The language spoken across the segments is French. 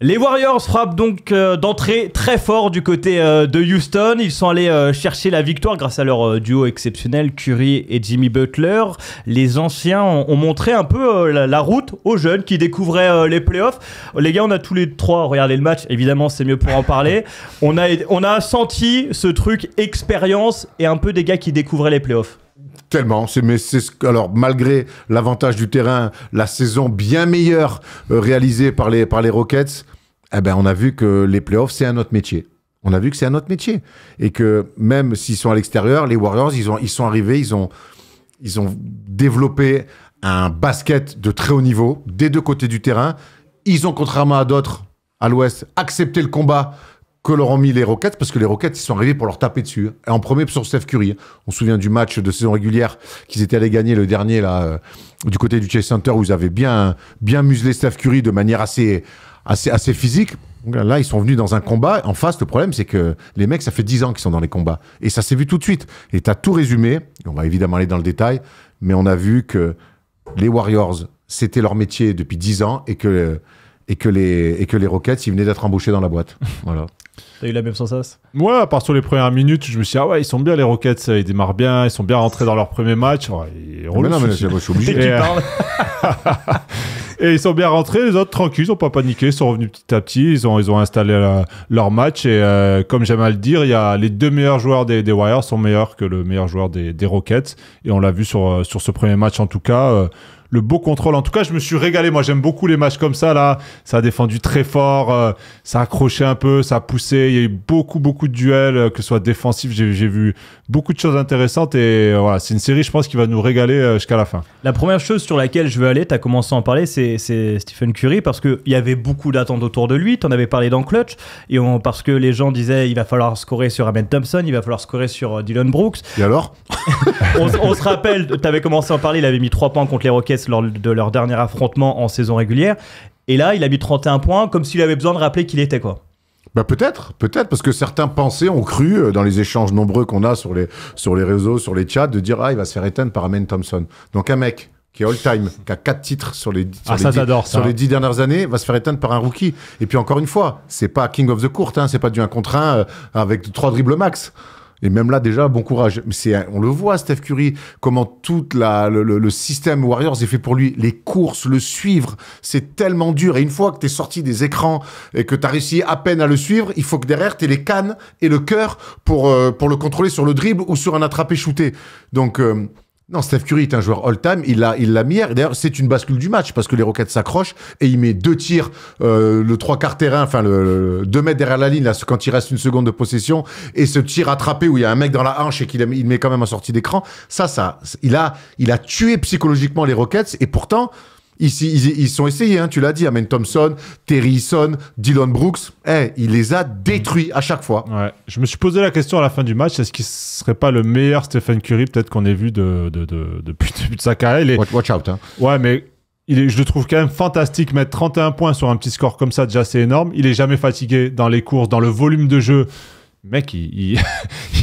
Les Warriors frappent donc d'entrée très fort du côté de Houston. Ils sont allés chercher la victoire grâce à leur duo exceptionnel, Curry et Jimmy Butler. Les anciens ont montré un peu la route aux jeunes qui découvraient les playoffs. Les gars, on a tous les trois regardé le match. Évidemment, c'est mieux pour en parler. On a senti ce truc expérience et un peu des gars qui découvraient les playoffs. Tellement, alors malgré l'avantage du terrain, la saison bien meilleure réalisée par les Rockets, eh ben on a vu que les playoffs c'est un autre métier. On a vu que c'est un autre métier et que même s'ils sont à l'extérieur, les Warriors ils sont arrivés, ils ont développé un basket de très haut niveau des deux côtés du terrain. Ils ont contrairement à d'autres à l'Ouest accepté le combat que leur ont mis les Rockets, parce que les Rockets, ils sont arrivés pour leur taper dessus. Et en premier sur Steph Curry. On se souvient du match de saison régulière qu'ils étaient allés gagner, le dernier, là, du côté du Chase Center, où ils avaient bien muselé Steph Curry de manière assez physique. Là, ils sont venus dans un combat. En face, le problème, c'est que les mecs, ça fait 10 ans qu'ils sont dans les combats. Et ça s'est vu tout de suite. Et tu as tout résumé. On va évidemment aller dans le détail. Mais on a vu que les Warriors, c'était leur métier depuis 10 ans et que les Rockets, ils venaient d'être embauchés dans la boîte. Voilà. T'as eu la même sensation? Ouais, à part sur les premières minutes, je me suis dit, ah ouais, ils sont bien les Rockets, ils démarrent bien, ils sont bien rentrés dans leur premier match. Ouais, je suis obligé. Et ils sont bien rentrés, les autres tranquilles, ils n'ont pas paniqué, ils sont revenus petit à petit, ils ont installé leur match. Et comme j'aime à le dire, il y a les deux meilleurs joueurs des Warriors sont meilleurs que le meilleur joueur des Rockets. Et on l'a vu sur ce premier match en tout cas. Le beau contrôle. En tout cas, je me suis régalé. Moi, j'aime beaucoup les matchs comme ça, là. Ça a défendu très fort. Ça a accroché un peu. Ça a poussé. Il y a eu beaucoup de duels, que ce soit défensifs. J'ai vu beaucoup de choses intéressantes. Et voilà, c'est une série, je pense, qui va nous régaler jusqu'à la fin. La première chose sur laquelle je veux aller, tu as commencé à en parler, c'est Stephen Curry, parce qu'il y avait beaucoup d'attentes autour de lui. Tu en avais parlé dans Clutch. Parce que les gens disaient il va falloir scorer sur Amen Thompson, il va falloir scorer sur Dillon Brooks. Et alors on se rappelle, tu avais commencé à en parler, il avait mis 3 points contre les Rockets lors de leur dernier affrontement en saison régulière. Et là, il a mis 31 points, comme s'il avait besoin de rappeler qu'il était quoi. Bah peut-être, parce que certains pensaient, ont cru, dans les échanges nombreux qu'on a sur les réseaux, sur les chats, de dire « Ah, il va se faire éteindre par Amen Thompson ». Donc un mec qui est all-time, qui a 4 titres sur les 10 dernières années, va se faire éteindre par un rookie. Et puis encore une fois, c'est pas King of the Court, hein, c'est pas du 1 contre 1 avec 3 dribbles max. Et même là, déjà, bon courage. Mais on le voit, Steph Curry, comment tout le système Warriors est fait pour lui. Les courses, le suivre, c'est tellement dur. Et une fois que tu es sorti des écrans et que tu as réussi à peine à le suivre, il faut que derrière, tu aies les cannes et le cœur pour le contrôler sur le dribble ou sur un attrapé-shooté. Donc... non, Steph Curry est un joueur all-time, il l'a mis hier. D'ailleurs, c'est une bascule du match parce que les Rockets s'accrochent et il met 2 tirs, le 3/4 terrain, enfin le 2 mètres derrière la ligne, là, quand il reste 1 seconde de possession, et ce tir attrapé où il y a un mec dans la hanche et il met quand même en sortie d'écran. Il a tué psychologiquement les Rockets et pourtant, ils sont essayés, hein, tu l'as dit, Amen Thompson, Terry Eason, Dillon Brooks, il les a détruits à chaque fois. Ouais. Je me suis posé la question à la fin du match, est-ce qu'il serait pas le meilleur Stephen Curry peut-être qu'on ait vu depuis le début de sa carrière? Watch out, hein. Ouais, mais je le trouve quand même fantastique. Mettre 31 points sur un petit score comme ça, déjà c'est énorme. Il est jamais fatigué dans les courses, dans le volume de jeu. Mec, il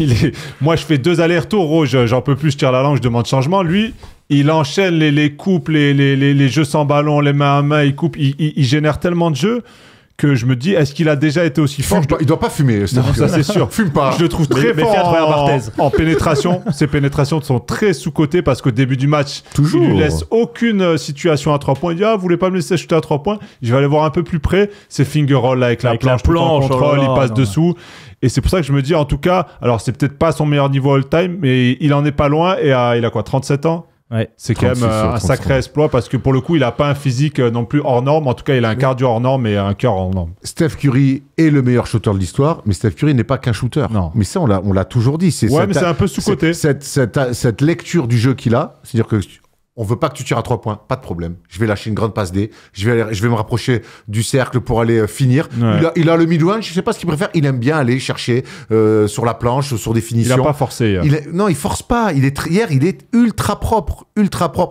est... Moi, je fais 2 allers-retours, j'en peux plus, je tire la langue, je demande changement. Lui, il enchaîne les coupes, les jeux sans ballon, les mains à main, il coupe, il génère tellement de jeux que je me dis, est-ce qu'il a déjà été aussi fort? Il doit pas fumer. Non, ça c'est sûr. Fume pas. Je le trouve très fort en pénétration. Ses pénétrations sont très sous-cotées parce qu'au début du match, toujours, il lui laisse aucune situation à 3 points. Il dit, vous voulez pas me laisser shooter à 3 points? Je vais aller voir un peu plus près. Ses finger roll avec la planche, contrôle, il passe dessous. Et c'est pour ça que je me dis, en tout cas, alors c'est peut-être pas son meilleur niveau all-time, mais il en est pas loin et il a quoi, 37 ans? Ouais. C'est quand même un sacré exploit parce que pour le coup, il n'a pas un physique non plus hors norme. En tout cas, il a un cardio hors norme et un cœur hors norme. Steph Curry est le meilleur shooter de l'histoire, mais Steph Curry n'est pas qu'un shooter. Non. Mais ça, on l'a toujours dit. Mais c'est un peu sous-côté. Cette lecture du jeu qu'il a, c'est-à-dire que on veut pas que tu tires à 3 points, pas de problème. Je vais lâcher une grande passe D. Je vais me rapprocher du cercle pour aller finir. Ouais. Il a le mid-range, je sais pas ce qu'il préfère. Il aime bien aller chercher sur la planche, sur des finitions. Il a pas forcé. Non, il force pas. Hier, il est ultra propre.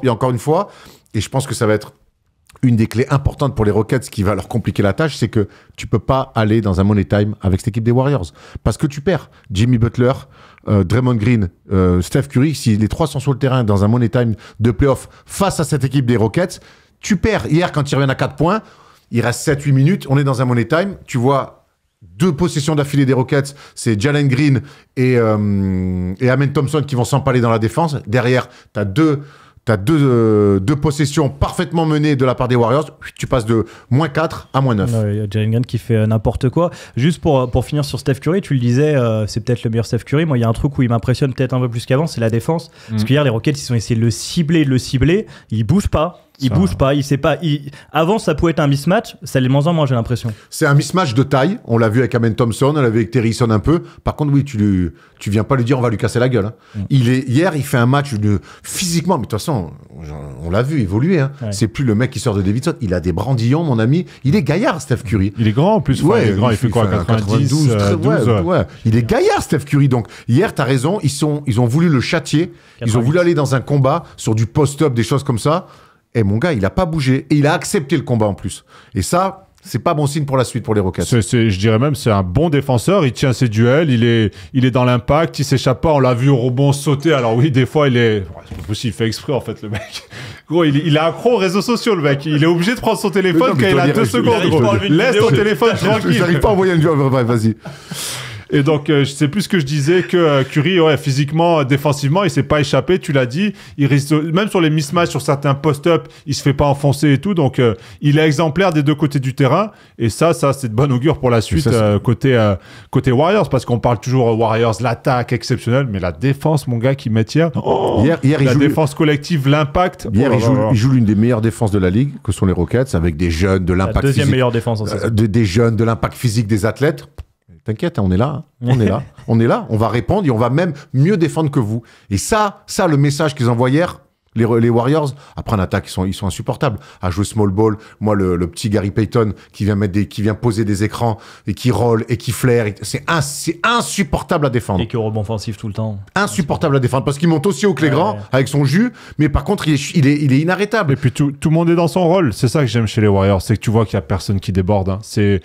Et encore une fois, et je pense que ça va être une des clés importantes pour les Rockets qui va leur compliquer la tâche, c'est que tu peux pas aller dans un money time avec cette équipe des Warriors. Parce que tu perds. Jimmy Butler, Draymond Green, Steph Curry, si les 3 sont sur le terrain dans un money time de playoff face à cette équipe des Rockets, tu perds. Hier, quand ils reviennent à 4 points, il reste 7-8 minutes, on est dans un money time, tu vois 2 possessions d'affilée des Rockets, c'est Jalen Green et Amen Thompson qui vont s'empaler dans la défense. Derrière, tu as deux possessions parfaitement menées de la part des Warriors. Tu passes de -4 à -9. Ouais, Jalen Green qui fait n'importe quoi. Juste pour finir sur Steph Curry, tu le disais, c'est peut-être le meilleur Steph Curry. Moi, il y a un truc où il m'impressionne peut-être un peu plus qu'avant, c'est la défense. Parce qu'hier, les Rockets, ils ont essayé de le cibler. Il bouge pas. Il bouge pas, il sait pas. Avant, ça pouvait être un mismatch, ça l'est moins en moins, j'ai l'impression. C'est un mismatch de taille. On l'a vu avec Amen Thompson, on l'a vu avec Terryson un peu. Par contre, oui, tu viens pas lui dire on va lui casser la gueule. Hein. Hier, il fait un match physiquement, mais de toute façon, on l'a vu évoluer. Hein. Ouais. C'est plus le mec qui sort de Davidson. Il a des brandillons, mon ami. Il est gaillard, Steph Curry. Il est grand en plus. Ouais, il est grand. Il fait quoi, 92, 12, ouais. Il est gaillard, Steph Curry. Donc hier, t'as raison. Ils ont voulu le châtier. 90. Ils ont voulu aller dans un combat sur du post-up, des choses comme ça. Et mon gars, il a pas bougé. Et il a accepté le combat en plus. Et ça, c'est pas bon signe pour la suite pour les Rockets. Je dirais même c'est un bon défenseur. Il tient ses duels. Il est dans l'impact. Il s'échappe pas. On l'a vu au rebond sauter. Alors oui, des fois, c'est pas possible. Il fait exprès en fait, le mec. Gros, il est accro aux réseaux sociaux, le mec. Il est obligé de prendre son téléphone quand il a 2 secondes. Gros. Laisse ton téléphone tranquille. J'arrive pas à envoyer une vidéo. Vas-y. Et donc, je sais plus ce que je disais, que Curry, physiquement, défensivement, il s'est pas échappé, tu l'as dit. Il risque, même sur les mismatchs, sur certains post-up, il se fait pas enfoncer et tout. Donc, il est exemplaire des 2 côtés du terrain. Et ça, c'est de bon augure pour la suite, côté Warriors, parce qu'on parle toujours Warriors, l'attaque exceptionnelle, mais la défense, mon gars, qui met hier. Hier, la défense collective, l'impact. Hier, il joue l'une des meilleures défenses de la ligue, que sont les Rockets, avec des jeunes, de l'impact physique. La deuxième meilleure défense en saison. Des jeunes, de l'impact physique des athlètes. T'inquiète, on est là, on est là, on va répondre et on va même mieux défendre que vous. Et ça, le message qu'ils envoient hier, les Warriors, après en attaque, ils sont insupportables. À jouer small ball, moi, le petit Gary Payton qui vient poser des écrans et qui roll et qui flaire, c'est insupportable à défendre. Et qui rebond offensif tout le temps. Insupportable à défendre parce qu'il monte aussi haut que les grands avec son jus, mais par contre, il est inarrêtable. Et puis tout le monde est dans son rôle. C'est ça que j'aime chez les Warriors, c'est que tu vois qu'il y a personne qui déborde. Hein. C'est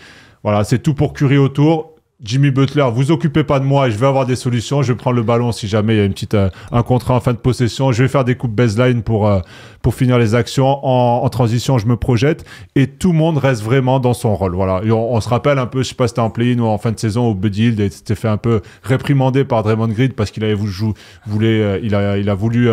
tout pour Curry autour. Jimmy Butler, vous occupez pas de moi et je vais avoir des solutions. Je vais prendre le ballon si jamais il y a un contrat en fin de possession. Je vais faire des coupes baseline pour finir les actions. En transition, je me projette et tout le monde reste vraiment dans son rôle. Voilà. Et on se rappelle un peu, je sais pas si c'était en play-in ou en fin de saison où Buddy Hield s'était fait un peu réprimander par Draymond Green parce qu'il avait il a voulu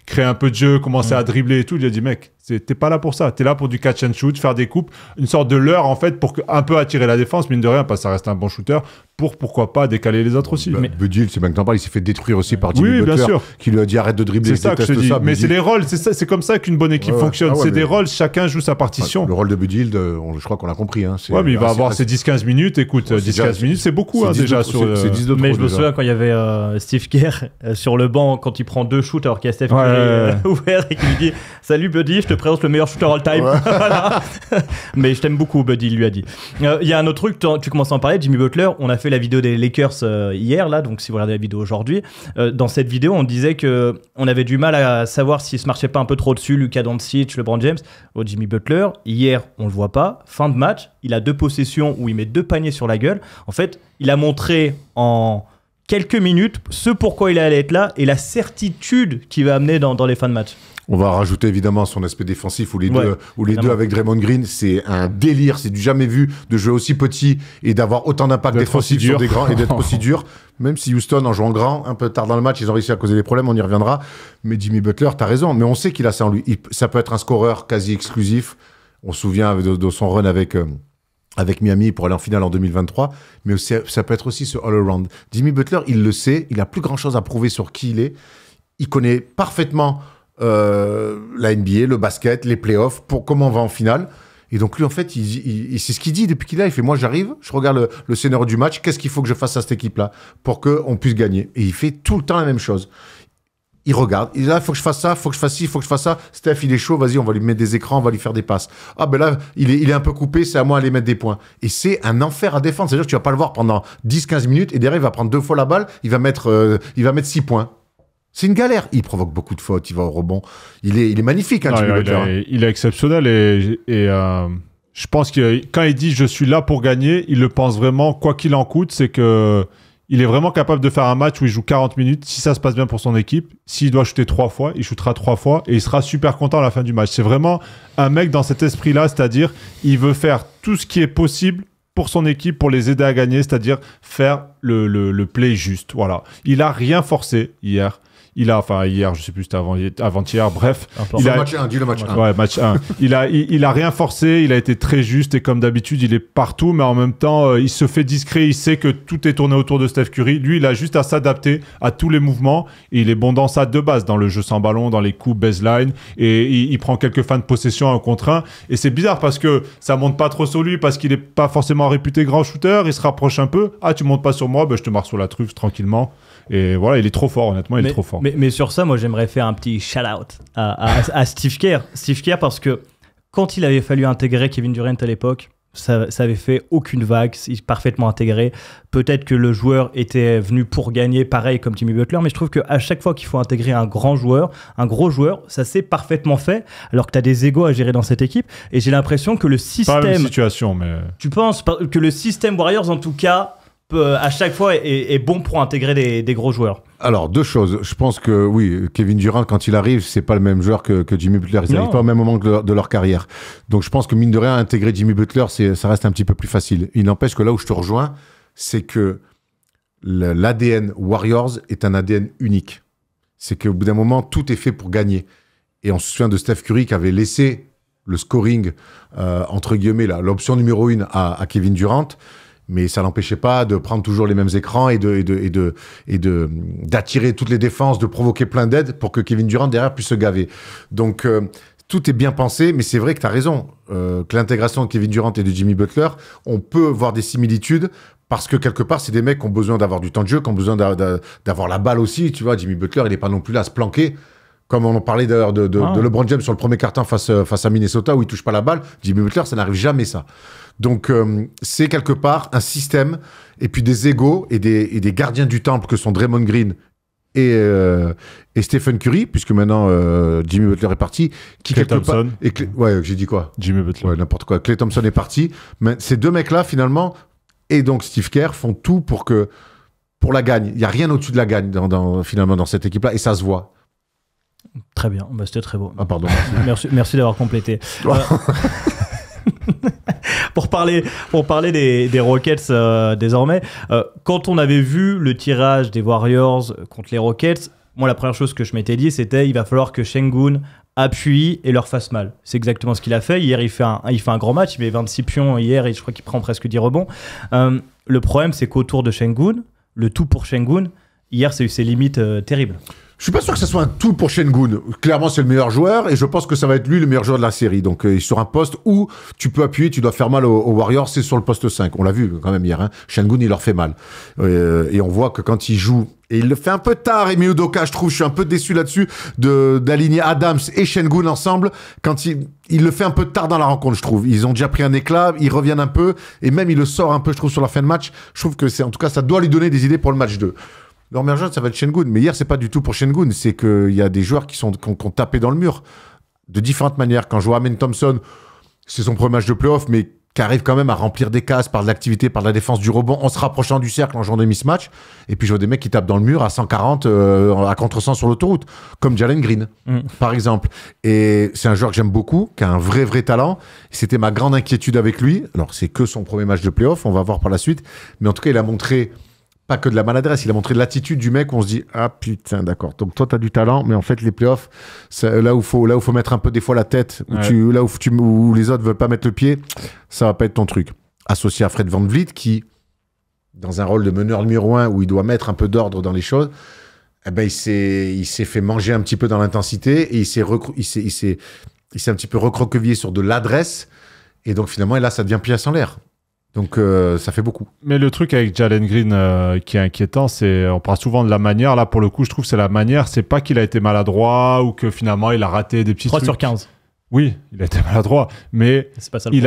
créer un peu de jeu, commencer à dribbler et tout. Il a dit, mec, t'es pas là pour ça. T'es là pour du catch and shoot, faire des coupes, une sorte de leurre en fait pour un peu attirer la défense, mine de rien, parce que ça reste un bon shooter, pourquoi pas décaler les autres aussi. Buddy Hield, c'est bien que t'en parles, il s'est fait détruire aussi par Jimmy Butler, bien sûr. Qui lui a dit arrête de dribbler. C'est ça que je te dis. Mais c'est les rôles, c'est comme ça qu'une bonne équipe fonctionne. C'est des rôles, chacun joue sa partition. Le rôle de Buddy Hield, je crois qu'on l'a compris. Hein, mais il va avoir ses 10-15 minutes. Écoute, 10-15 minutes, c'est beaucoup déjà. Mais je me souviens quand il y avait Steve Kerr sur le banc, quand il prend 2 shoots alors qu'il y a Steph Curry ouvert et qu'il lui dit salut Buddy, je te présente le meilleur shooter all time. Voilà. Mais je t'aime beaucoup, Buddy, il lui a dit. Il y a un autre truc, tu commences à en parler, Jimmy Butler. On a fait la vidéo des Lakers hier, là, donc si vous regardez la vidéo aujourd'hui, dans cette vidéo, on disait qu'on avait du mal à savoir s'il se marchait pas un peu trop dessus, Luka Doncic, LeBron James. Jimmy Butler, hier, on le voit pas. Fin de match, il a 2 possessions où il met 2 paniers sur la gueule. En fait, il a montré en quelques minutes ce pourquoi il allait être là et la certitude qu'il va amener dans les fins de match. On va rajouter évidemment son aspect défensif où les deux avec Draymond Green, c'est un délire, c'est du jamais vu de jouer aussi petit et d'avoir autant d'impact défensif sur des grands et d'être aussi dur. Même si Houston, en jouant grand, un peu tard dans le match, ils ont réussi à causer des problèmes, on y reviendra. Mais Jimmy Butler, t'as raison, mais on sait qu'il a ça en lui. Ça peut être un scoreur quasi exclusif. On se souvient de son run avec Miami pour aller en finale en 2023, mais aussi, ça peut être aussi ce all-around. Jimmy Butler, il le sait, il a plus grand-chose à prouver sur qui il est. Il connaît parfaitement la NBA, le basket, les playoffs, pour comment on va en finale. Et donc lui, en fait, c'est ce qu'il dit depuis qu'il est là. Il fait, moi, j'arrive, je regarde le scénario du match, qu'est-ce qu'il faut que je fasse à cette équipe-là pour qu'on puisse gagner. Et il fait tout le temps la même chose. Il regarde, il dit là, il faut que je fasse ça, il faut que je fasse ci, il faut que je fasse ça. Steph, il est chaud, vas-y, on va lui mettre des écrans, on va lui faire des passes. Ah ben là, il est un peu coupé, c'est à moi d'aller mettre des points. Et c'est un enfer à défendre. C'est-à-dire que tu vas pas le voir pendant 10-15 minutes et derrière, il va prendre 2 fois la balle, il va mettre 6 points. C'est une galère. Il provoque beaucoup de fautes, il va au rebond. Il est magnifique, hein, Jimmy Butler. Il est exceptionnel et je pense que quand il dit « je suis là pour gagner », il le pense vraiment, quoi qu'il en coûte, c'est que Il est vraiment capable de faire un match où il joue 40 minutes. Si ça se passe bien pour son équipe, s'il doit shooter 3 fois, il shootera 3 fois et il sera super content à la fin du match. C'est vraiment un mec dans cet esprit-là, c'est-à-dire il veut faire tout ce qui est possible pour son équipe, pour les aider à gagner, c'est-à-dire faire le play juste. Voilà. Il a rien forcé hier. Hier, je sais plus, c'était avant-hier, bref. Dis le match 1. Ouais, match 1. Il a rien forcé, il a été très juste et comme d'habitude, il est partout, mais en même temps, il se fait discret, il sait que tout est tourné autour de Steph Curry. Lui, il a juste à s'adapter à tous les mouvements et il est bon dans ça de base, dans le jeu sans ballon, dans les coups baseline et il prend quelques fins de possession 1 contre 1 et c'est bizarre parce que ça monte pas trop sur lui parce qu'il est pas forcément réputé grand shooter, il se rapproche un peu. Ah, tu montes pas sur moi, ben, je te marre sur la truffe tranquillement. Et voilà, il est trop fort, honnêtement, il est trop fort. Mais sur ça, moi, j'aimerais faire un petit shout-out à Steve Kerr. Steve Kerr, parce que quand il avait fallu intégrer Kevin Durant à l'époque, ça avait fait aucune vague, il est parfaitement intégré. Peut-être que le joueur était venu pour gagner, pareil comme Jimmy Butler, mais je trouve qu'à chaque fois qu'il faut intégrer un grand joueur, un gros joueur, ça s'est parfaitement fait, alors que tu as des égos à gérer dans cette équipe. Et j'ai l'impression que le système... Pas la même situation, mais... Tu penses que le système Warriors, en tout cas... à chaque fois est bon pour intégrer des gros joueurs. Alors, 2 choses. Je pense que oui, Kevin Durant, quand il arrive, c'est pas le même joueur que Jimmy Butler. Ils n'arrivent pas au même moment de leur carrière. Donc, je pense que mine de rien, intégrer Jimmy Butler, ça reste un petit peu plus facile. Il n'empêche que là où je te rejoins, c'est que l'ADN Warriors est un ADN unique. C'est qu'au bout d'un moment, tout est fait pour gagner. Et on se souvient de Steph Curry qui avait laissé le scoring, entre guillemets, l'option numéro 1 à Kevin Durant. Mais ça l'empêchait pas de prendre toujours les mêmes écrans et d'attirer toutes les défenses, de provoquer plein d'aides pour que Kevin Durant derrière puisse se gaver. Donc tout est bien pensé, mais c'est vrai que tu as raison. Que l'intégration de Kevin Durant et de Jimmy Butler, on peut voir des similitudes parce que quelque part, c'est des mecs qui ont besoin d'avoir du temps de jeu, qui ont besoin d'avoir la balle aussi. Tu vois, Jimmy Butler, il n'est pas non plus là à se planquer. Comme on en parlait d'ailleurs de LeBron James sur le premier quart-temps face à Minnesota où il touche pas la balle, Jimmy Butler, ça n'arrive jamais ça. Donc c'est quelque part un système et puis des égos et des gardiens du temple que sont Draymond Green et Stephen Curry, puisque maintenant Jimmy Butler est parti. Klay Thompson. Ouais, j'ai dit quoi? Jimmy Butler. Ouais, n'importe quoi. Klay Thompson est parti. Mais ces 2 mecs-là, finalement, et donc Steve Kerr, font tout pour la gagne. Il n'y a rien au-dessus de la gagne finalement dans cette équipe-là et ça se voit. Très bien, bah, c'était très beau. Ah pardon. Merci d'avoir complété. Pour parler des Rockets désormais, quand on avait vu le tirage des Warriors contre les Rockets, moi la première chose que je m'étais dit c'était il va falloir que Sengun appuie et leur fasse mal. C'est exactement ce qu'il a fait. Hier il fait un grand match, il met 26 pions hier et je crois qu'il prend presque 10 rebonds. Le problème c'est qu'autour de Sengun, le tout pour Sengun, hier ça a eu ses limites terribles. Je suis pas sûr que ce soit un tout pour Sengun. Clairement, c'est le meilleur joueur et je pense que ça va être lui le meilleur joueur de la série. Donc, sur un poste où tu peux appuyer, tu dois faire mal aux Warriors, c'est sur le poste 5. On l'a vu quand même hier. Hein. Sengun, il leur fait mal. Et on voit que quand il joue, et il le fait un peu tard, et Udoka, je trouve, je suis un peu déçu là-dessus, d'aligner Adams et Sengun ensemble. Quand il le fait un peu tard dans la rencontre, je trouve. Ils ont déjà pris un éclat, ils reviennent un peu, et même il le sort un peu, je trouve, sur la fin de match. Je trouve que en tout cas, ça doit lui donner des idées pour le match 2. Leur meilleur joueur, ça va être Sengun. Mais hier, c'est pas du tout pour Sengun. C'est qu'il y a des joueurs qui ont tapé dans le mur de différentes manières. Quand je vois Amen Thompson, c'est son premier match de playoff, mais qui arrive quand même à remplir des cases par de l'activité, par de la défense du rebond, en se rapprochant du cercle en jouant des mismatchs. Et puis je vois des mecs qui tapent dans le mur à 140 à contre-sens sur l'autoroute, comme Jalen Green, par exemple. Et c'est un joueur que j'aime beaucoup, qui a un vrai talent. C'était ma grande inquiétude avec lui. Alors c'est que son premier match de playoff, on va voir par la suite. Mais en tout cas, il a montré pas que de la maladresse, il a montré de l'attitude du mec où on se dit « Ah putain, d'accord, donc toi t'as du talent, mais en fait les playoffs, là où faut mettre un peu des fois la tête, où les autres veulent pas mettre le pied, ça va pas être ton truc. » Associé à Fred VanVleet qui, dans un rôle de meneur numéro 1 où il doit mettre un peu d'ordre dans les choses, eh ben il s'est fait manger un petit peu dans l'intensité et il s'est un petit peu recroquevillé sur de l'adresse et donc finalement là ça devient pièce en l'air. Donc ça fait beaucoup. Mais le truc avec Jalen Green qui est inquiétant, c'est on parle souvent de la manière. Là, pour le coup, je trouve que c'est la manière. C'est pas qu'il a été maladroit ou que finalement il a raté des petits 3 trucs. 3 sur 15. Oui, il a été maladroit, mais c'est pas ça il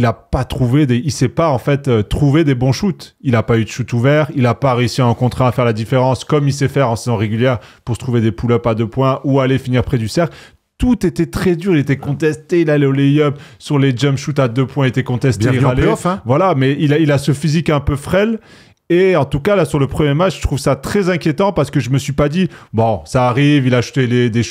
a pas trouvé il sait pas en fait trouver des bons shoots. Il a pas eu de shoot ouvert, il a pas réussi en contre 1 à faire la différence comme il sait faire en saison régulière pour se trouver des pull-ups à 2 points ou aller finir près du cercle. Tout était très dur, il était contesté, il allait au lay-up, sur les jump shoots à 2 points, il était contesté, il râlait. Playoff, hein. Voilà, mais il a ce physique un peu frêle Et en tout cas, là, sur le premier match, je trouve ça très inquiétant parce que je me suis pas dit, bon, ça arrive, il a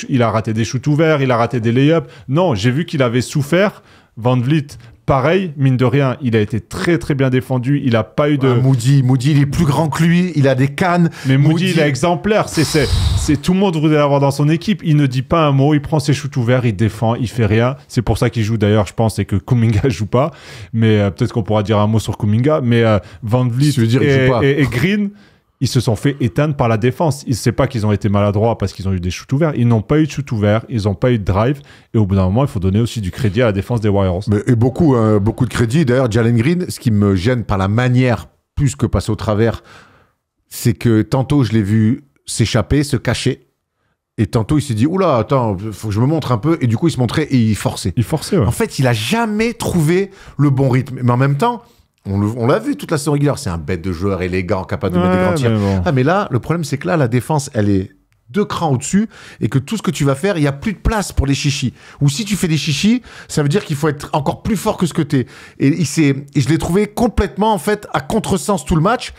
il a raté des shoots ouverts, il a raté des lay-ups. Non, j'ai vu qu'il avait souffert. Van Vliet, pareil, mine de rien, il a été très très bien défendu. Il a pas eu de. Moody, il est plus grand que lui, il a des cannes. Mais Moody, il est exemplaire. C'est tout le monde voudrait l'avoir dans son équipe. Il ne dit pas un mot, il prend ses shoots ouverts, il défend, il fait rien. C'est pour ça qu'il joue d'ailleurs, je pense, et que Kuminga joue pas. Mais peut-être qu'on pourra dire un mot sur Kuminga. Mais Van Vliet et Green, ils se sont fait éteindre par la défense. C'est pas qu'ils ont été maladroits parce qu'ils ont eu des shoots ouverts. Ils n'ont pas eu de shoots ouverts, ils n'ont pas eu de drive. Et au bout d'un moment, il faut donner aussi du crédit à la défense des Warriors. Et beaucoup de crédit. D'ailleurs, Jalen Green, ce qui me gêne par la manière, plus que passer au travers, c'est que tantôt, je l'ai vu s'échapper, se cacher. Et tantôt, il s'est dit, oula, attends, faut que je me montre un peu. Et du coup, il se montrait et il forçait. Ouais. En fait, il a jamais trouvé le bon rythme. Mais en même temps, on l'a vu toute la saison régulière. C'est un bête de joueur élégant, capable de mettre des grands tirs. Bon. Mais là, le problème, c'est que là, la défense, elle est 2 crans au-dessus et que tout ce que tu vas faire, il n'y a plus de place pour les chichis. Ou si tu fais des chichis, ça veut dire qu'il faut être encore plus fort que ce que tu es. Et je l'ai trouvé complètement, en fait, à contresens tout le match.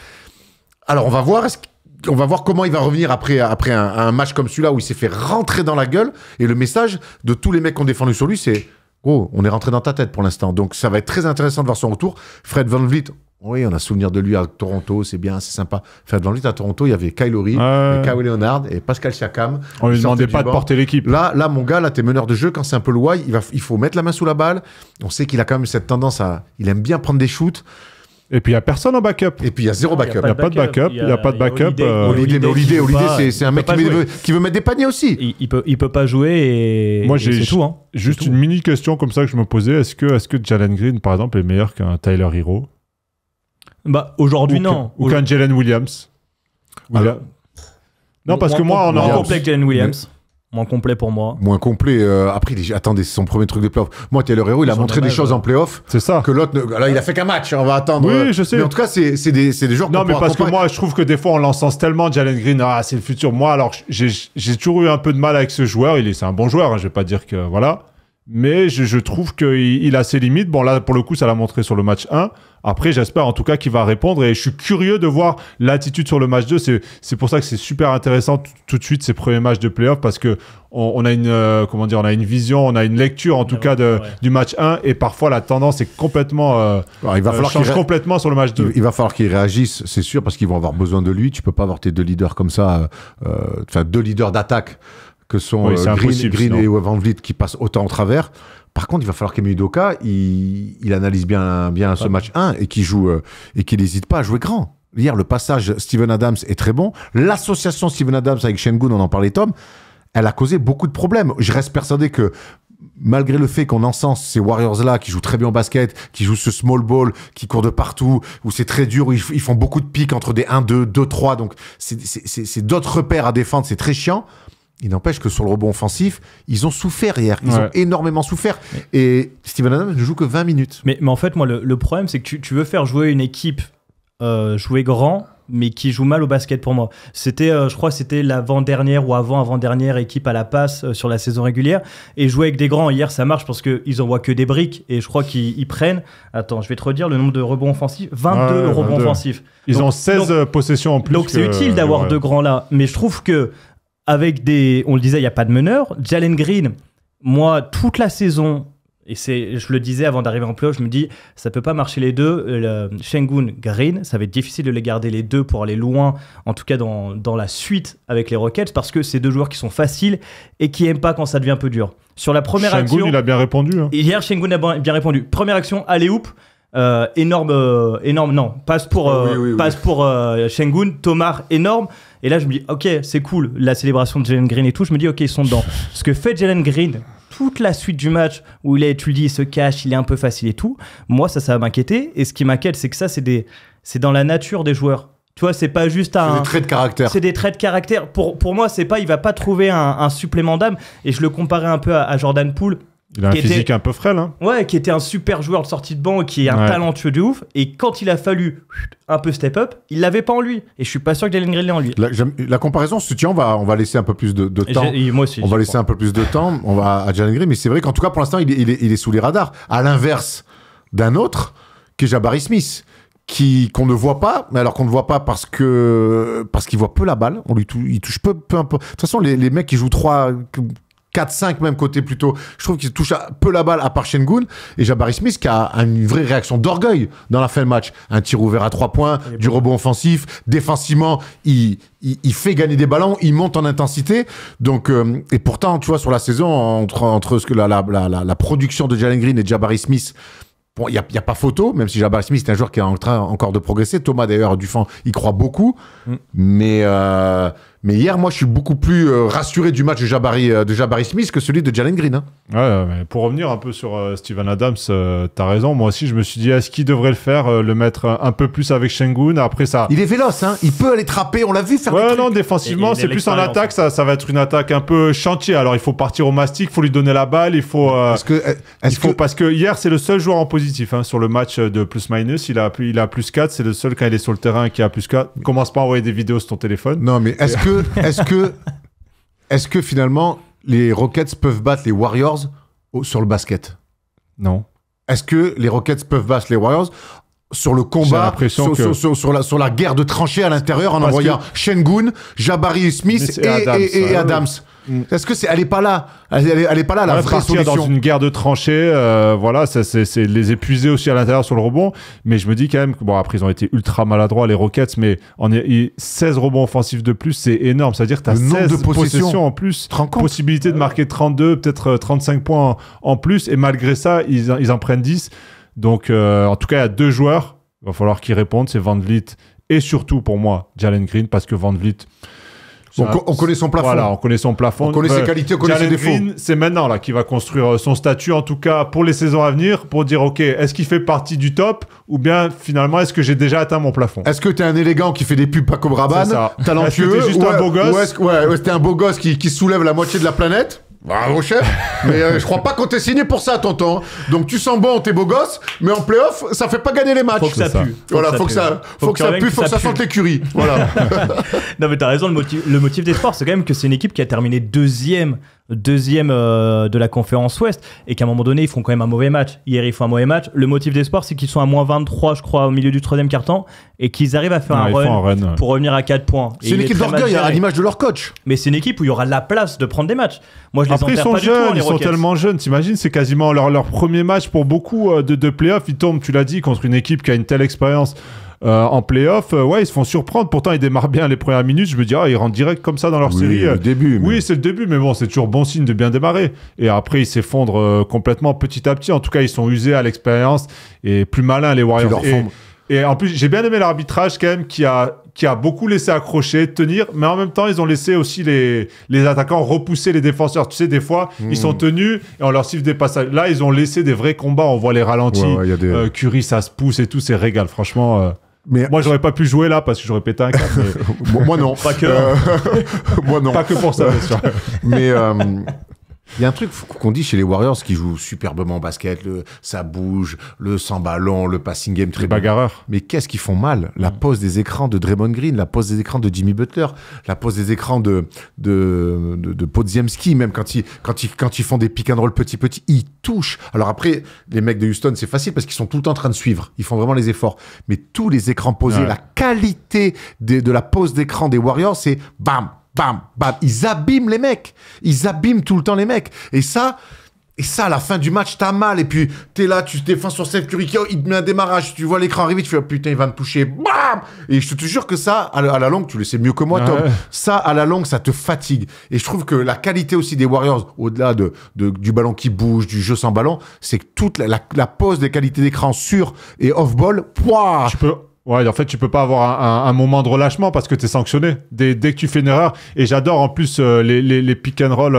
Alors, on va voir comment il va revenir après un match comme celui-là où il s'est fait rentrer dans la gueule. Et le message de tous les mecs qui ont défendu sur lui, c'est « Oh, on est rentré dans ta tête pour l'instant. » Donc, ça va être très intéressant de voir son retour. Fred VanVleet, oui, on a souvenir de lui à Toronto, c'est bien, c'est sympa. Fred VanVleet à Toronto, il y avait Kyle Lowry, et Kawhi Leonard et Pascal Siakam. On lui demandait pas de porter l'équipe. Là, mon gars, là, t'es meneur de jeu. Quand c'est un peu le why, il faut mettre la main sous la balle. On sait qu'il a quand même cette tendance il aime bien prendre des shoots. Et puis, il n'y a personne en backup. Et puis, il y a zéro backup. Il n'y a pas de backup. Il n'y a pas de backup. Holiday, c'est un mec qui veut mettre des paniers aussi. Il peut pas jouer et moi, j'ai c'est tout. Hein. Juste une mini question comme ça que je me posais. Est-ce que Jalen Green, par exemple, est meilleur qu'un Tyler Hero? Bah, aujourd'hui, non. Ou qu'un Jalen Williams? Non, parce que moi, on a... Moins complet que Jalen Williams. Moins complet pour moi. Moins complet. Après, attendez, c'est son premier truc de playoff. Moi, Taylor Hero, il a montré des choses en playoff. C'est ça. Que l'autre. Là, il a fait qu'un match. On va attendre. Oui, je sais. Mais en tout cas, c'est des joueurs. Non, mais parce que moi, je trouve que des fois, on l'encense tellement Jalen Green. Ah, c'est le futur. Moi, alors, j'ai toujours eu un peu de mal avec ce joueur. C'est un bon joueur. Hein, je vais pas dire que voilà. Mais je trouve qu'il a ses limites. Bon, là, pour le coup, ça l'a montré sur le match 1. Après, j'espère en tout cas qu'il va répondre. Et je suis curieux de voir l'attitude sur le match 2. C'est pour ça que c'est super intéressant tout de suite ces premiers matchs de play-off parce que on a une vision, on a une lecture en tout cas du match 1. Et parfois, la tendance est complètement il va falloir change complètement sur le match 2. Il va falloir qu'ils réagissent, c'est sûr, parce qu'ils vont avoir besoin de lui. Tu peux pas avoir tes 2 leaders comme ça, 2 leaders d'attaque que sont Green et VanVleet qui passent autant au travers. Par contre, il va falloir qu'Emi Udoka, il analyse bien ce match 1 et qu'il joue et qu'il n'hésite pas à jouer grand. Hier, le passage Steven Adams est très bon. L'association Steven Adams avec Şengün, on en parlait Tom, elle a causé beaucoup de problèmes. Je reste persuadé que malgré le fait qu'on encense ces Warriors-là qui jouent très bien au basket, qui jouent ce small ball, qui courent de partout, où c'est très dur, où ils font beaucoup de pics entre des 1-2, 2-3, donc c'est d'autres repères à défendre, c'est très chiant. Il n'empêche que sur le rebond offensif, ils ont souffert hier. Ils ont énormément souffert. Et Steven Adams ne joue que 20 minutes. Mais en fait, moi, le problème, c'est que tu veux faire jouer une équipe jouer grand, mais qui joue mal au basket pour moi. C'était, je crois, c'était l'avant-dernière ou avant-dernière équipe à la passe sur la saison régulière. Et jouer avec des grands, hier, ça marche parce qu'ils envoient que des briques. Et je crois qu'ils prennent... Attends, je vais te redire le nombre de rebonds offensifs. 22 rebonds offensifs. Ils ont 16 possessions en plus. Donc, c'est utile d'avoir 2 grands là. Mais je trouve que avec on le disait, il n'y a pas de meneur. Jalen Green, moi, toute la saison, et je le disais avant d'arriver en playoff, je me dis, ça ne peut pas marcher les deux. Şengün, Green, ça va être difficile de les garder les deux pour aller loin, en tout cas dans la suite avec les Rockets, parce que c'est 2 joueurs qui sont faciles et qui n'aiment pas quand ça devient un peu dur. Sur la première action... Şengün, il a bien répondu. Hein. Hier, Şengün a bien répondu. Première action, alley-oop. Énorme, non, passe pour Şengün, Tomar, énorme. Et là, je me dis, ok, c'est cool, la célébration de Jalen Green et tout. Je me dis, ok, ils sont dedans. Ce que fait Jalen Green, toute la suite du match où tu le dis, il se cache, il est un peu facile et tout. moi, ça va m'inquiéter. Et ce qui m'inquiète, c'est que ça, c'est dans la nature des joueurs. Tu vois, c'est pas juste c'est des traits de caractère. C'est des traits de caractère. Pour moi, c'est pas, il va pas trouver un supplément d'âme. Et je le comparais un peu à Jordan Poole. Il a un physique un peu frêle, hein. Ouais, qui était un super joueur de sortie de banc, qui est un talentueux de ouf. Et quand il a fallu un peu step up, il l'avait pas en lui. Et je suis pas sûr que Jalen Green l'ait en lui. La comparaison se tient. On va laisser un peu plus de temps. Moi aussi. On va laisser un peu plus de temps. On va à Jalen Green, mais c'est vrai qu'en tout cas pour l'instant il est sous les radars. À l'inverse d'un autre, qui est Jabari Smith, qu'on ne voit pas, mais alors qu'on ne voit pas parce qu'il voit peu la balle. Il touche peu importe. De toute façon, les mecs qui jouent 4-5 même côté plutôt, je trouve qu'ils touchent peu la balle à part Şengün et Jabari Smith qui a une vraie réaction d'orgueil dans la fin de match. Un tir ouvert à 3 points, du rebond offensif, défensivement, il fait gagner des ballons, il monte en intensité. Donc, et pourtant, tu vois, sur la saison, entre la production de Jalen Green et Jabari Smith, bon, il y a pas photo, même si Jabari Smith est un joueur qui est en train encore de progresser. Thomas, d'ailleurs, Dufan, il croit beaucoup. Mais hier, moi, je suis beaucoup plus rassuré du match de Jabari Smith que celui de Jalen Green. Hein. Ouais, mais pour revenir un peu sur Steven Adams, t'as raison. Moi aussi, je me suis dit, est-ce qu'il devrait le faire, le mettre un peu plus avec Şengün? Après ça, il est véloce, hein. Il peut aller trapper. On l'a vu faire. Ouais, non, défensivement, c'est plus en attaque. Ça va être une attaque un peu chantier. Alors, il faut partir au mastic, il faut lui donner la balle, il faut. Parce que hier, c'est le seul joueur en positif hein, sur le match de plus-minus. Il a plus 4. C'est le seul quand il est sur le terrain qui a plus 4. Commence pas à envoyer des vidéos sur ton téléphone. Non, mais est-ce que finalement les Rockets peuvent battre les Warriors sur le basket? Non. Est-ce que les Rockets peuvent battre les Warriors sur le combat, sur la guerre de tranchées à l'intérieur en envoyant Şengün, Jabari Smith et Adams? Est-ce que elle est pas là? Elle est pas là la vraie solution. Dans une guerre de tranchées, voilà, c'est les épuiser aussi à l'intérieur sur le rebond. Mais je me dis quand même que bon, après ils ont été ultra maladroits les Rockets, mais 16 rebonds offensifs de plus, c'est énorme. C'est-à-dire que tu as 16 possessions en plus, possibilité de marquer 32, peut-être 35 points en plus, et malgré ça, ils en prennent 10. Donc, en tout cas, il y a 2 joueurs, il va falloir qu'ils répondent, c'est Van Vliet et surtout pour moi Jalen Green, parce que Van Vliet. On connaît son plafond. Voilà, on connaît son plafond. On connaît ses qualités, on connaît ses défauts. Green, c'est maintenant là qu'il va construire son statut, en tout cas pour les saisons à venir, pour dire ok, est-ce qu'il fait partie du top ou bien finalement est-ce que j'ai déjà atteint mon plafond? Est-ce que t'es un élégant qui fait des pubs Paco Rabanne, talentueux? Est-ce que t'es juste un beau gosse? Ouais, t'es un beau gosse qui soulève la moitié de la planète? Bravo chef, mais je crois pas qu'on t'ait signé pour ça, tonton. Donc tu sens bon, t'es beau gosse, mais en playoff, ça fait pas gagner les matchs. Faut que ça pue. Voilà, faut que ça pue, faut que ça sente l'écurie. Voilà. Non mais t'as raison, le motif d'espoir, c'est quand même que c'est une équipe qui a terminé deuxième de la conférence Ouest et qu'à un moment donné ils font quand même un mauvais match. Hier ils font un mauvais match. Le motif d'espoir c'est qu'ils sont à moins 23 je crois au milieu du 3e quart-temps et qu'ils arrivent à faire un run pour revenir à 4 points. C'est une équipe d'orgueil à l'image de leur coach. Mais c'est une équipe où il y aura la place de prendre des matchs. Moi je les Après, enterre pas jeunes, du tout, les ils sont Rockets. tellement jeunes, t'imagines, c'est quasiment leur premier match pour beaucoup de playoffs. Ils tombent, tu l'as dit, contre une équipe qui a une telle expérience en playoff. Ouais, ils se font surprendre. Pourtant, ils démarrent bien les premières minutes. Je me dis, ils rentrent direct comme ça dans leur série. Le début. Oui, c'est le début, mais bon, c'est toujours bon signe de bien démarrer. Et après, ils s'effondrent complètement petit à petit. En tout cas, ils sont usés à l'expérience et plus malins, les Warriors. Et en plus, j'ai bien aimé l'arbitrage quand même qui a beaucoup laissé accrocher, tenir, mais en même temps, ils ont laissé aussi les attaquants repousser les défenseurs. Tu sais, des fois, ils sont tenus et on leur siffle des passages. Là, ils ont laissé des vrais combats. On voit les ralentis. Curry, ça se pousse et tout, c'est régal. Franchement, moi, j'aurais pas pu jouer là parce que j'aurais pété un câble. Moi, non. Pas que. Moi, non. Pas que pour ça, bien sûr. Mais il y a un truc qu'on dit chez les Warriors qui jouent superbement au basket, ça bouge, le sans ballon, le passing game très bagarreurs. Mais qu'est-ce qu'ils font mal? La pose des écrans de Draymond Green, la pose des écrans de Jimmy Butler, la pose des écrans de Podziemski, même quand ils font des pick and roll petit, ils touchent. Alors après, les mecs de Houston, c'est facile parce qu'ils sont tout le temps en train de suivre. Ils font vraiment les efforts. Mais tous les écrans posés, la qualité de la pose d'écran des Warriors, c'est bam, bam, bam. Ils abîment les mecs. Ils abîment tout le temps les mecs. Et ça, à la fin du match, t'as mal. Et puis, t'es là, tu te défends sur Steph Curry, il te met un démarrage. Tu vois l'écran arriver, tu fais, oh, putain, il va me toucher. Bam! Et je te jure que ça, à la longue, tu le sais mieux que moi, Tom. Ça, à la longue, ça te fatigue. Et je trouve que la qualité aussi des Warriors, au-delà du ballon qui bouge, du jeu sans ballon, c'est que toute la pose des qualités d'écran sur et off-ball, pouah! Ouais, en fait, tu peux pas avoir un moment de relâchement parce que tu es sanctionné dès que tu fais une erreur. Et j'adore en plus les pick and roll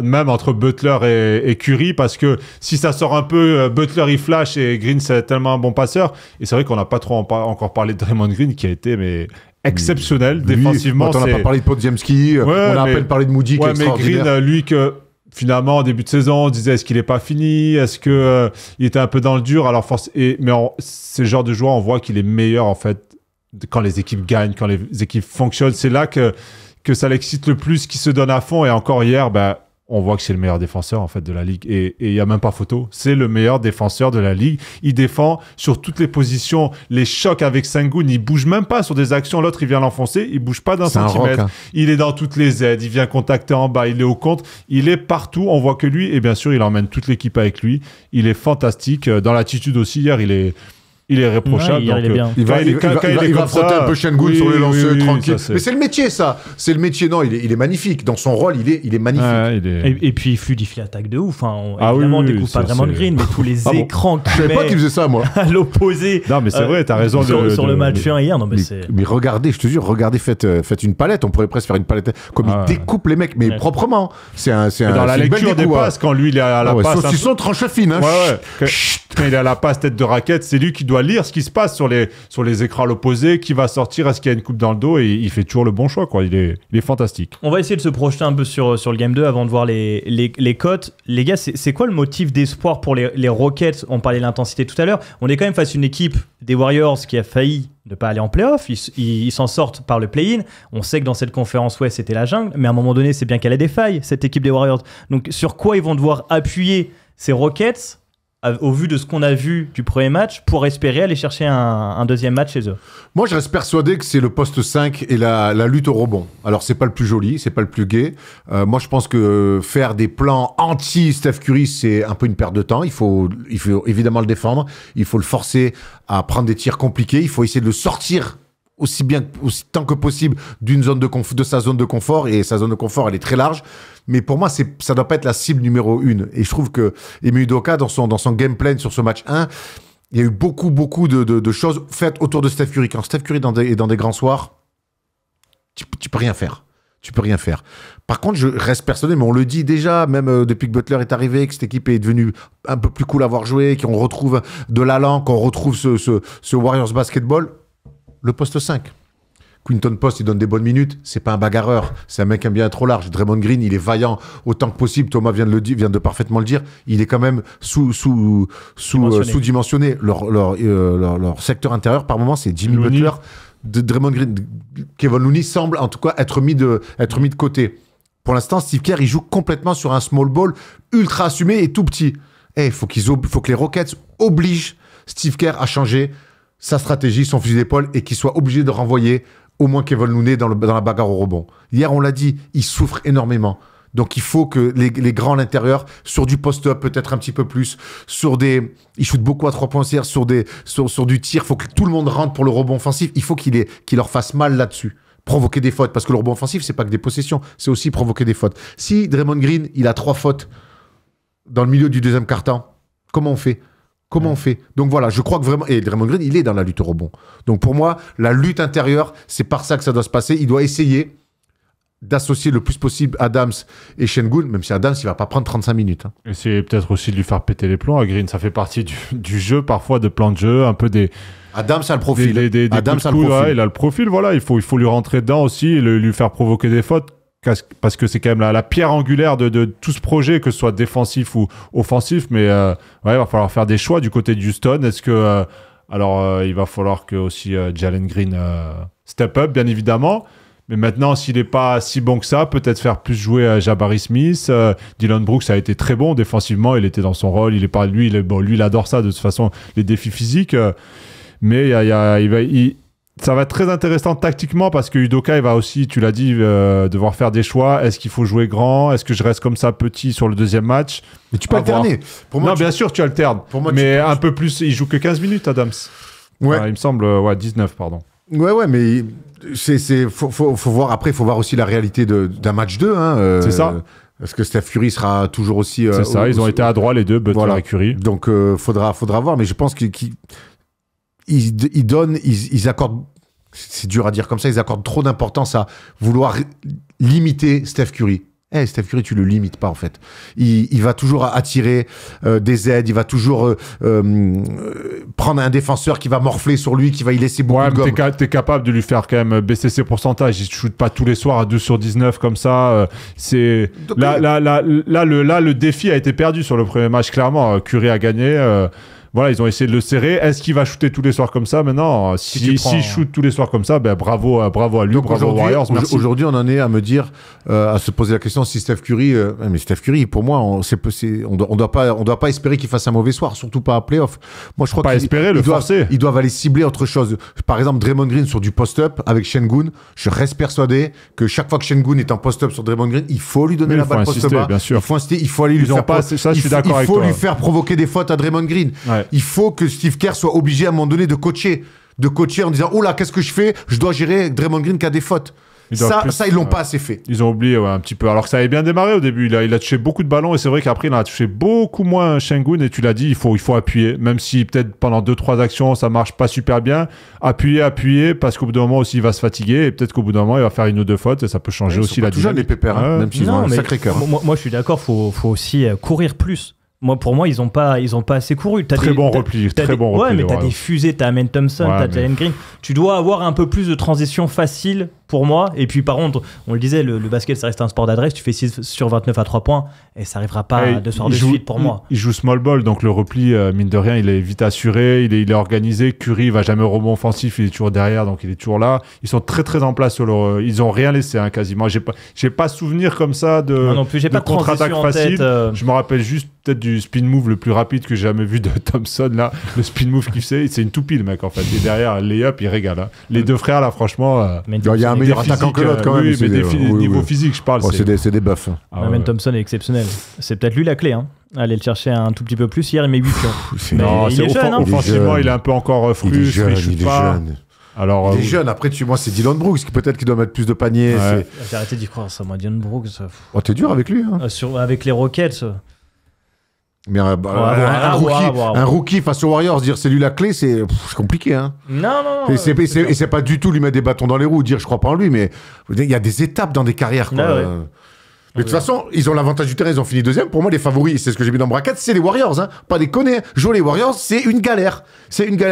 même entre Butler et Curry, parce que si ça sort un peu, Butler il flash et Green c'est tellement un bon passeur. Et c'est vrai qu'on n'a pas trop encore parlé de Draymond Green qui a été exceptionnel défensivement. On n'a pas parlé de Podziemski, on a à peine parlé de Moody qui est extraordinaire. Mais Green, lui que... Finalement, en début de saison, on disait est-ce qu'il n'est pas fini? Est-ce qu'il il était un peu dans le dur? Alors, c'est le genre de joueur, on voit qu'il est meilleur en fait quand les équipes gagnent, quand les équipes fonctionnent. C'est là que ça l'excite le plus, qu'il se donne à fond. Et encore hier, on voit que c'est le meilleur défenseur en fait de la ligue et il y a même pas photo. C'est le meilleur défenseur de la ligue. Il défend sur toutes les positions, les chocs avec Sengun, il bouge même pas sur des actions. L'autre il vient l'enfoncer, il bouge pas d'un centimètre. Il est dans toutes les aides, il vient contacter en bas, il est au contre, il est partout. On voit que lui et bien sûr il emmène toute l'équipe avec lui. Il est fantastique dans l'attitude aussi. Hier il est réprochable. Ouais, il est bien. Il va frotter un peu Sengun sur les lanceurs tranquille. Mais c'est le métier, ça. C'est le métier. Non, il est magnifique. Dans son rôle, il est magnifique. Et puis il fluidifie l'attaque de ouf. Évidemment, on découvre pas Draymond Green, mais tous les écrans qu'il met. Je savais pas qu'il faisait ça, moi. À l'opposé. Non, mais c'est vrai, t'as raison. Sur le match 1 hier. Mais regardez, je te jure, faites une palette. On pourrait presque faire une palette. Comme il découpe les mecs, mais proprement. C'est dans la lecture des passes, quand lui il est à la passe. Saucisson tranche fine. Quand il est à la passe tête de raquette, c'est lui qui doit lire ce qui se passe sur les écrans à l'opposé, qui va sortir, est-ce qu'il y a une coupe dans le dos, et il fait toujours le bon choix, quoi. Il est fantastique. On va essayer de se projeter un peu sur le Game 2 avant de voir les cotes. Les gars, c'est quoi le motif d'espoir pour les Rockets? On parlait de l'intensité tout à l'heure. On est quand même face à une équipe des Warriors qui a failli ne pas aller en play-off. Ils s'en sortent par le play-in. On sait que dans cette conférence Ouest, c'était la jungle, mais à un moment donné, c'est bien qu'elle a des failles, cette équipe des Warriors. Donc, sur quoi ils vont devoir appuyer ces Rockets au vu de ce qu'on a vu du premier match, pour espérer aller chercher un deuxième match chez eux? Moi, je reste persuadé que c'est le poste 5 et la lutte au rebond. Alors, c'est pas le plus joli, c'est pas le plus gai. Moi, je pense que faire des plans anti-Steph Curry, c'est un peu une perte de temps. Il faut évidemment le défendre. Il faut le forcer à prendre des tirs compliqués. Il faut essayer de le sortir aussi tant que possible de sa zone de confort. Et sa zone de confort, elle est très large. Mais pour moi, ça doit pas être la cible numéro 1. Et je trouve que Ime Udoka, dans son game plan sur ce match 1, il y a eu beaucoup de choses faites autour de Steph Curry. Quand Steph Curry est dans des grands soirs, tu peux rien faire. Tu peux rien faire. Par contre, je reste persuadé, mais on le dit déjà, même depuis que Butler est arrivé, que cette équipe est devenue un peu plus cool à voir jouer, qu'on retrouve de l'allant, qu'on retrouve ce Warriors basketball, le poste 5. Quinton Post, il donne des bonnes minutes. C'est pas un bagarreur. C'est un mec qui aime bien être trop large. Draymond Green, il est vaillant autant que possible. Thomas vient de parfaitement le dire. Il est quand même sous-dimensionné. Leur secteur intérieur, par moment, c'est Jimmy Butler, Draymond Green. Kevin Looney semble, en tout cas, être mis de côté. Pour l'instant, Steve Kerr, il joue complètement sur un small ball ultra assumé et tout petit. Il faut que les Rockets obligent Steve Kerr à changer sa stratégie, son fusil d'épaule, et qu'il soit obligé de renvoyer au moins Kevin Looney dans la bagarre au rebond. Hier, on l'a dit, il souffre énormément. Donc, il faut que les grands à l'intérieur, sur du post-up peut-être un petit peu plus, ils shootent beaucoup à 3 points hier, sur du tir, il faut que tout le monde rentre pour le rebond offensif. Il faut qu'il leur fasse mal là-dessus. Provoquer des fautes, parce que le rebond offensif, c'est pas que des possessions, c'est aussi provoquer des fautes. Si Draymond Green, il a 3 fautes dans le milieu du deuxième quart-temps, comment on fait ? Donc voilà, je crois que vraiment... Et Draymond Green, il est dans la lutte au rebond. Donc pour moi, la lutte intérieure, c'est par ça que ça doit se passer. Il doit essayer d'associer le plus possible Adams et Sengun, même si Adams, il va pas prendre 35 minutes. Hein. Et c'est peut-être aussi de lui faire péter les plombs à Green. Ça fait partie du jeu, parfois, de plans de jeu, un peu des... Adams a le profil. Adams a le profil. Ouais, il a le profil, voilà. Il faut lui rentrer dedans aussi et lui faire provoquer des fautes. Parce que c'est quand même la pierre angulaire de tout ce projet, que ce soit défensif ou offensif. Mais il va falloir faire des choix du côté de Houston. Est-ce que... il va falloir que aussi Jalen Green step up, bien évidemment. Mais maintenant, s'il n'est pas si bon que ça, peut-être faire plus jouer Jabari Smith. Dylan Brooks a été très bon défensivement. Il était dans son rôle. Il adore ça, de toute façon, les défis physiques. Mais ça va être très intéressant tactiquement, parce que Udoka, il va aussi, tu l'as dit, devoir faire des choix. Est-ce qu'il faut jouer grand? Est-ce que je reste comme ça petit sur le deuxième match? Mais tu peux alterner. Pour moi, bien sûr, tu alternes. Mais un peu plus, il joue que 15 minutes, Adams. Ouais. Il me semble, 19, pardon. Ouais, mais faut voir. Après, il faut voir aussi la réalité d'un match 2. C'est ça. Est-ce que Steph Curry sera toujours aussi... c'est ça, ils ont été à droit les deux, Butler et Curry. Donc, faudra voir. Mais je pense qu'ils accordent... C'est dur à dire comme ça, ils accordent trop d'importance à vouloir limiter Steph Curry. Steph Curry, tu le limites pas, en fait. Il va toujours attirer des aides, il va toujours prendre un défenseur qui va morfler sur lui, qui va y laisser beaucoup de gomme. T'es capable de lui faire quand même baisser ses pourcentages. Il ne shoot pas tous les soirs à 2 sur 19 comme ça. Là, le défi a été perdu sur le premier match, clairement. Curry a gagné. Voilà, ils ont essayé de le serrer. Est-ce qu'il va shooter tous les soirs comme ça maintenant? S'il shoot tous les soirs comme ça, bravo à lui, Donc bravo aux Warriors. Merci. Aujourd'hui, on en est à me dire, à se poser la question si Steph Curry, mais Steph Curry, pour moi, on doit pas espérer qu'il fasse un mauvais soir, surtout pas à playoff. Moi, je crois pas espérer, le forcer. Ils doivent aller cibler autre chose. Par exemple, Draymond Green sur du post-up avec Şengün. Je reste persuadé que chaque fois que Şengün est en post-up sur Draymond Green, il faut lui donner la balle post-bas. Bien sûr. Il faut insister, il faut aller lui faire il faut lui faire provoquer des fautes à Draymond Green. Ouais. Il faut que Steve Kerr soit obligé à un moment donné de coacher en disant oh là, qu'est-ce que je fais? Je dois gérer Draymond Green qui a des fautes. Ça, ils l'ont pas assez fait. Ils ont oublié un petit peu. Alors que ça avait bien démarré au début. Il a touché beaucoup de ballons et c'est vrai qu'après, il a touché beaucoup moins Şengün. Et tu l'as dit, il faut appuyer. Même si peut-être pendant 2-3 actions, ça marche pas super bien. Appuyer, parce qu'au bout d'un moment aussi, il va se fatiguer. Et peut-être qu'au bout d'un moment, il va faire 1 ou 2 fautes et ça peut changer aussi la dynamique. Les pépères, même s'ils ont un sacré cœur. Moi, je suis d'accord, faut aussi courir plus. Pour moi, ils ont pas assez couru. Très bon repli. Ouais, mais t'as des fusées, t'as Amen Thompson, t'as Jalen Green. Tu dois avoir un peu plus de transition facile pour moi. Et puis, par contre, on le disait, le basket, ça reste un sport d'adresse. Tu fais 6 sur 29 à 3 points et ça arrivera pas de soir de suite pour moi. Il joue small ball, donc le repli, mine de rien, il est vite assuré, il est organisé. Curry va jamais au rebond offensif, il est toujours derrière, donc il est toujours là. Ils sont très très en place sur leur. Ils ont rien laissé, quasiment. J'ai pas souvenir comme ça de contre-attaque facile. Je me rappelle juste peut-être du spin move le plus rapide que j'ai jamais vu de Thompson là. Le spin move qu'il fait, c'est une toupie le mec en fait. Et derrière, layup, il régale. Les deux frères là, franchement. Il y a un meilleur attaquant que l'autre quand même. Oui, mais niveau physique, je parle. C'est des buffs. Amen Thompson est exceptionnel. C'est peut-être lui la clé. Aller le chercher un tout petit peu plus. Hier, il met 8 pions. Non, il est jeune. Offensivement, il est un peu encore frustre. Il est jeune. Alors, il est jeune. Après, moi, c'est Dylan Brooks qui peut-être qu'il doit mettre plus de paniers. Ouais. J'ai arrêté d'y croire, ça, moi, Dylan Brooks. T'es dur avec lui. Avec les Rockets. Mais un rookie face aux Warriors, dire c'est lui la clé, c'est compliqué. Non. Et c'est pas du tout lui mettre des bâtons dans les roues, dire je crois pas en lui, mais il y a des étapes dans des carrières. Quoi. Ouais. Mais de toute façon, ils ont l'avantage du terrain, ils ont fini deuxième. Pour moi, les favoris, c'est ce que j'ai mis dans le bracket, c'est les Warriors. Pas déconner. Jouer les Warriors, c'est une galère.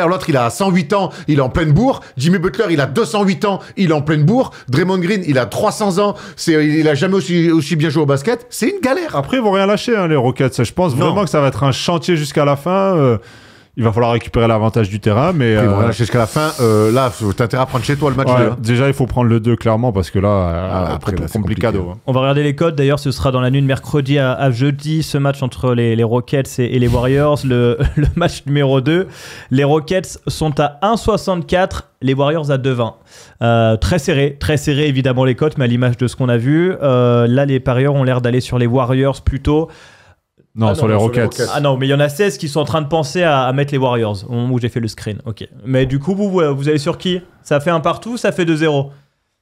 L'autre, il a 108 ans, il est en pleine bourre. Jimmy Butler, il a 208 ans, il est en pleine bourre. Draymond Green, il a 300 ans, il a jamais aussi bien joué au basket. C'est une galère. Après, ils vont rien lâcher, les Rockets. Je pense vraiment que ça va être un chantier jusqu'à la fin. Il va falloir récupérer l'avantage du terrain, mais... Ils vont lâcher jusqu'à la fin. Là, t'as intérêt à prendre chez toi le match 2. Déjà, il faut prendre le 2, clairement, parce que là, après, c'est compliqué. On va regarder les codes. D'ailleurs, ce sera dans la nuit de mercredi à jeudi, ce match entre les Rockets et les Warriors, le match numéro 2. Les Rockets sont à 1,64, les Warriors à 2,20. Très serré, évidemment, les cotes, mais à l'image de ce qu'on a vu. Là, les parieurs ont l'air d'aller sur les Warriors plutôt. Non, sur les Rockets. Ah non, mais il y en a 16 qui sont en train de penser à mettre les Warriors au moment où j'ai fait le screen. Ok. Mais du coup, vous allez sur qui? Ça fait un partout, ça fait 2-0.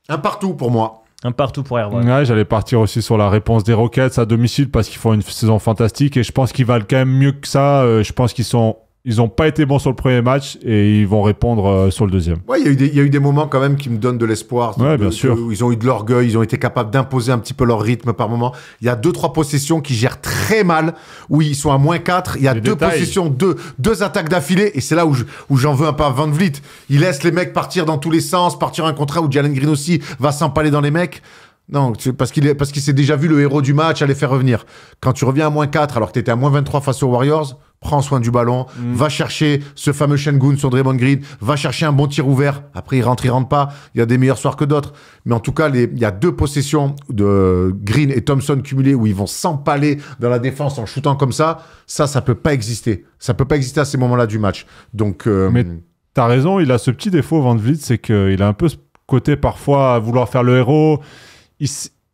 Un partout pour moi. Un partout pour Erwan. Ouais, j'allais partir aussi sur la réponse des Rockets à domicile parce qu'ils font une saison fantastique et je pense qu'ils valent quand même mieux que ça. Je pense qu'ils n'ont pas été bons sur le premier match et ils vont répondre sur le deuxième. Ouais, il y a eu des moments quand même qui me donnent de l'espoir. Ouais, bien sûr. Ils ont eu de l'orgueil, ils ont été capables d'imposer un petit peu leur rythme par moment. Il y a 2-3 possessions qui gèrent très mal, où ils sont à -4. Il y a deux possessions, deux attaques d'affilée, et c'est là où j'en veux un peu à Van Vliet. Il laisse les mecs partir dans tous les sens, partir un contrat où Jalen Green aussi va s'empaler dans les mecs. Non, c'est parce qu'il s'est déjà vu le héros du match à les faire revenir. Quand tu reviens à -4 alors que tu étais à -23 face aux Warriors, prends soin du ballon, va chercher ce fameux Şengün sur Draymond Green, va chercher un bon tir ouvert. Après, il rentre pas. Il y a des meilleurs soirs que d'autres. Mais en tout cas, il y a 2 possessions de Green et Thompson cumulées où ils vont s'empaler dans la défense en shootant comme ça. Ça peut pas exister. Ça peut pas exister à ces moments-là du match. Donc, mais t'as raison, il a ce petit défaut, Van Vliet, c'est qu'il a un peu ce côté parfois à vouloir faire le héros.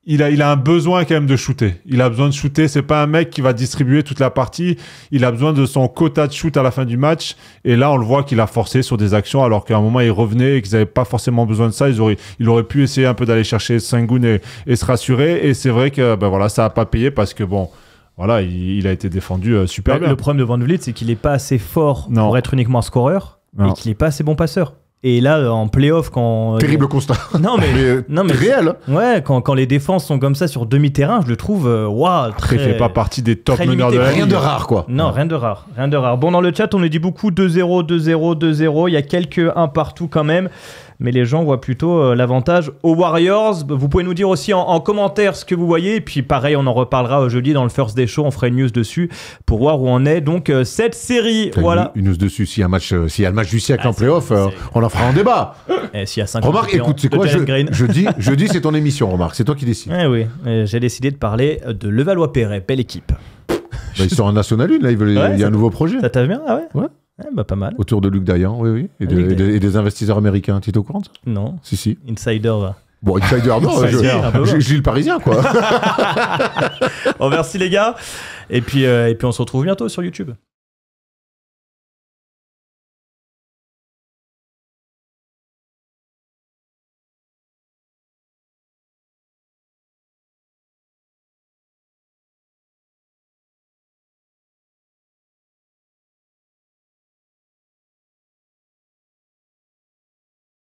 Il a un besoin quand même de shooter. Il a besoin de shooter. C'est pas un mec qui va distribuer toute la partie. Il a besoin de son quota de shoot à la fin du match. Et là, on le voit qu'il a forcé sur des actions alors qu'à un moment, il revenait et qu'ils n'avaient pas forcément besoin de ça. Il aurait pu essayer un peu d'aller chercher Şengün et se rassurer. Et c'est vrai que ça n'a pas payé parce que voilà, il a été défendu super bien. Le problème de Van Vliet, c'est qu'il n'est pas assez fort pour être uniquement un scoreur et qu'il n'est pas assez bon passeur. Et là, en play-off, quand... Terrible constat. Non, mais réel. Ouais, quand les défenses sont comme ça sur demi-terrain, je le trouve, très... Il fait pas partie des top meneurs de la ligue. Rien de rare, quoi. Non, rien de rare. Bon, dans le chat, on nous dit beaucoup 2-0, 2-0, 2-0. Il y a quelques 1 partout quand même. mais les gens voient plutôt l'avantage aux Warriors. Vous pouvez nous dire aussi en commentaire ce que vous voyez, et puis pareil, on en reparlera jeudi dans le First Day Show, on fera une news dessus pour voir où en est donc cette série. Voilà. Une news dessus, s'il y a le match du siècle en playoff, on en fera un débat. Et s'il y a 5 Remarque, écoute, c'est quoi jeudi, c'est ton émission, remarque, c'est toi qui décides. Oui, j'ai décidé de parler de Levallois-Perret, belle équipe. Ils sont en National 1, là, il y a un nouveau projet. Ça t'a bien? Ah ouais? Ouais. Pas mal. Autour de Luc Dayan, oui. Et des investisseurs américains. Tu es au courant de ça? Non. Si. Insider, va. Bon, Insider, non. Je lis le Parisien, quoi. Bon, merci les gars. Et puis on se retrouve bientôt sur YouTube.